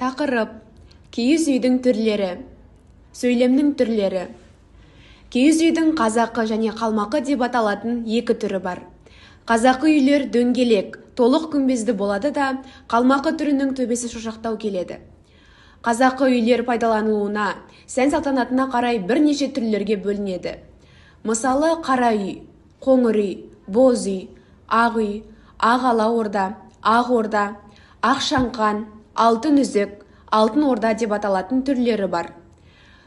Тақырып: киіз үйдің түрлері. Сөйлемнің түрлері. Киіз үйдің қазақы және қалмақы деп аталатын екі түрі бар. Қазақы үйлер дөңгелек, толық күмбезді болады да, қалмақы түрінің төбесі шошақтау келеді. Қазақы үйлер пайдаланылуына, сән-салтанатына қарай бірнеше түрлерге бөлінеді. Мысалы, қара үй, қоңыр үй, боз үй, ақ үй, ақ ала орда, ақ орда, ақ шаңқан, алтын үзік, алтын орда деп аталатын түрлері бар.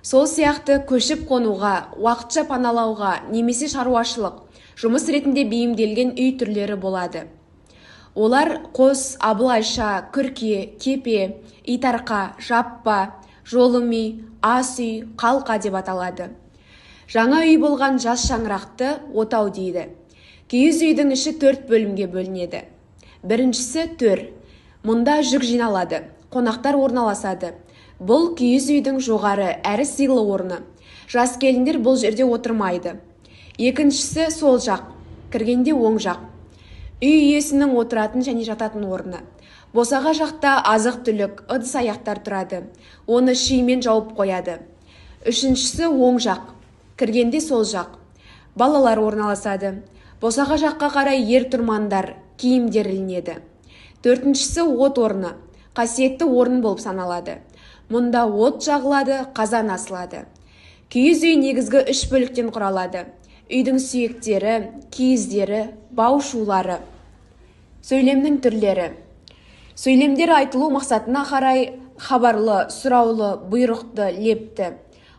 Сол сияқты көшіп қонуға, уақытша паналауға немесе шаруашылық, жұмыс ретінде бейімделген үй түрлері болады. Олар қос, абылайша, күрке, кепе, итарқа, жаппа, жолым үй, ас үй, қалқа деп аталады. Жаңа үй болған жас шаңырақты отау дейді. Киіз үйдің іші 4 бөлімге бөлінеді. Біріншісі төр. Мұнда жүк жиналады, қонақтар орналасады. Бұл киіз үйдің жоғары әрі сыйлы орны. Жас келіндер бұл жерде отырмайды. Екіншісі сол жақ, кіргенде оң жақ. Үй иесінің отыратын және жататын орны. Босаға жақта азық-түлік, ыдыс-аяқтар тұрады. Оны шимен жауып қояды. Үшіншісі оң жақ, кіргенде сол жақ. Балалар орналасады. Босаға жаққа қарай ер-тұрмандар, киімдер ілінеді. Төртіншісі от орны, қасиетті орын болып саналады. Мұнда от жағылады, қазан асылады. Киіз үй негізгі 3 бөліктен құралады. Үйдің сүйектері, киіздері, бау-шулары. Сөйлемнің түрлері. Сөйлемдер айтылу мақсатына қарай хабарлы, сұраулы, бұйрықты, лепті.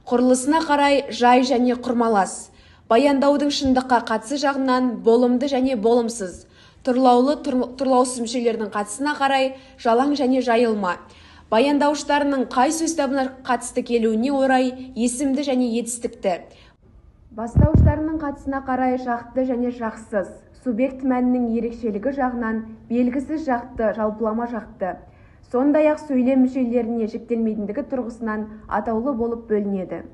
Құрылысына қарай жай және құрмалас. Баяндаудың шындыққа қатысы жағынан болымды және болымсыз. Тұрлаулы, тұрлаусыз мүшелердің қатысына қарай жалаң және жайылма. Баяндауыштарының қай сөз табына қатысты келуіне орай есімді және етістікті. Бастауыштарының қатысына қарай жақты және жақсыз. Субъект мәнінің ерекшелігі жағынан белгісіз жақты, жалпылама жақты. Сондай-ақ сөйлем мүшелеріне жіктелмейтіндігі тұрғысынан атаулы болып бөлінеді.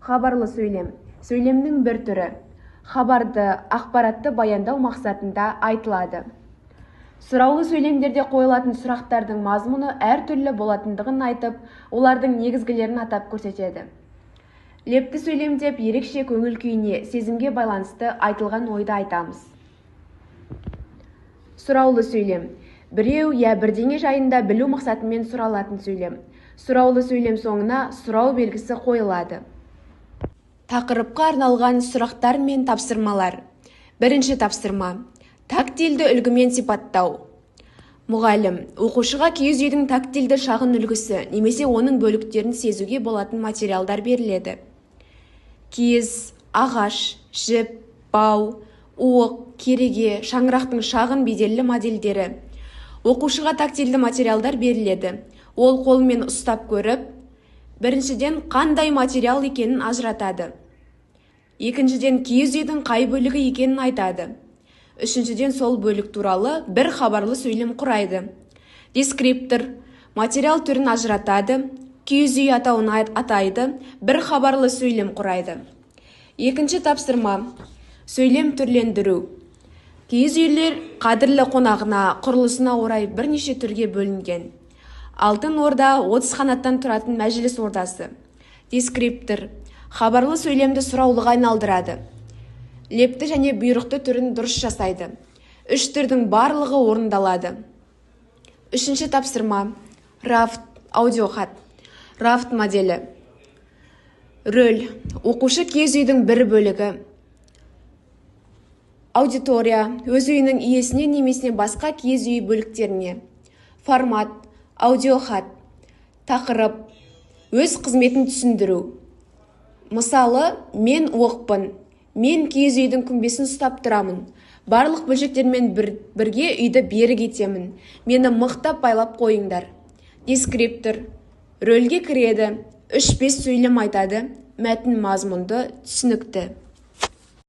Хабарлы сөйлем. Сөйлемнің бір түрі. Хабарды, ақпаратты баяндау мақсатында айтылады. Сұраулы сөйлемдерде қойылатын сұрақтардың мазмұны әртүрлі болатындығын айтып, олардың негізгілерін атап көрсетеді. Лепті сөйлем деп ерекше көңіл күйіне, сезімге байланысты айтылған ойды айтамыз. Сұраулы сөйлем. Біреу я бірдеңе жайында білу мақсатымен сұралатын сөйлем. Сұраулы сөйлем соңына сұрау белгісі қойылады. Тақырыпқа арналған сұрақтар мен тапсырмалар. Бірінші тапсырма. Тактильді үлгімен сипаттау. Мұғалім, оқушыға киіз үйдің тактильді шағын үлгісі немесе оның бөліктерін сезуге болатын материалдар беріледі. Киіз, ағаш, жіп, бау, уық, кереге, шаңырақтың шағын беделді модельдері. Оқушыға тактильді материалдар беріледі. Ол қолмен ұстап көріп, біріншіден қандай материал екенін ажыратады. Екіншіден киіз үйдің қай бөлігі екенін айтады. Үшіншіден сол бөлік туралы бір хабарлы сөйлем құрайды. Дескриптор материал түрін ажыратады, киіз үй атауын атайды, бір хабарлы сөйлем құрайды. Екінші тапсырма. Сөйлем түрлендіру. Киіз үйлер қадірлі қонағына, құрылысына орай бірнеше түрге бөлінген. Алтын орда 30 қанаттан тұратын мәжіліс ордасы. Дескриптор хабарлы сөйлемді сұраулыға айналдырады. Лепті және бұйрықты түрін дұрыс жасайды. 3 түрдің барлығы орындалады. Үшінші тапсырма. Рафт, аудиохат. Рафт моделі. Рөл. Оқушы киіз үйдің бір бөлігі. Аудитория. Өз үйінің иесіне немесе басқа киіз үй бөліктеріне. Формат. Аудиохат. Тақырып. Өз қызметін түсіндіру. Мысалы, мен оқпын. Мен киіз үйдің күмбесін ұстап тұрамын. Барлық бөлшектермен бірге үйді берік етемін. Мені мықтап байлап қойыңдар. Дескриптор. Рөлге кіреді. 3-5 сөйлем айтады. Мәтін мазмұнды, түсінікті.